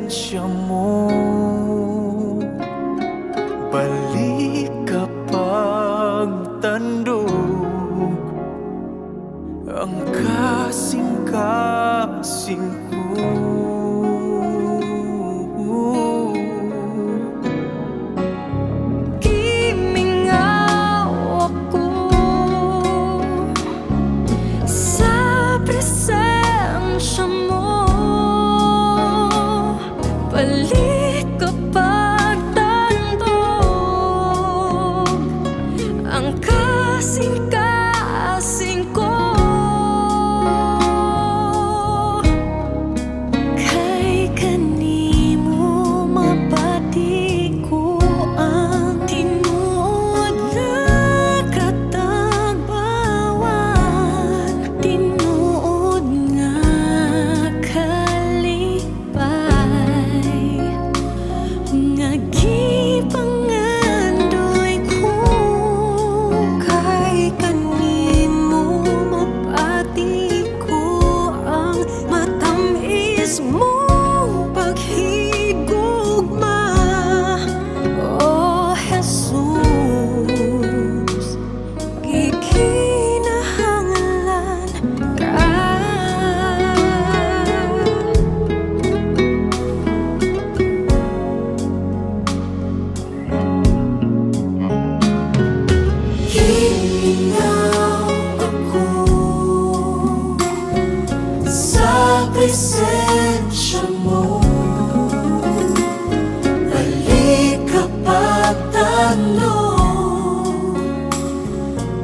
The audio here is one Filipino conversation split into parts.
presensya mo. Balik kapag tandog ang kasing-kasing ko. Gimingaw ako sa presensya mo. Balik kapag tandog ang kasing-kasing ko. Kay kanimo mabati ko ang tinuod nga katagbawan, tinuod nga kalipay, nga gipangandoy ko. Kay kanimo mabati ko ang matamis mong paghigugma, O Jesus, gikinahanglan ka. Gimingaw ako sa presensya mo. Balik kapag tandog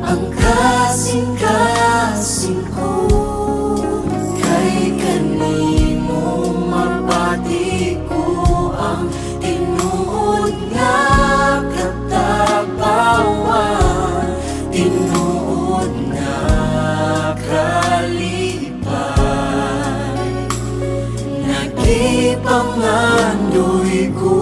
ang kasing-kasing ko. Kay kanimo mabati ko ang tinuod nga katagbawan, tinuod nga kalipay, nagipangandoy ko.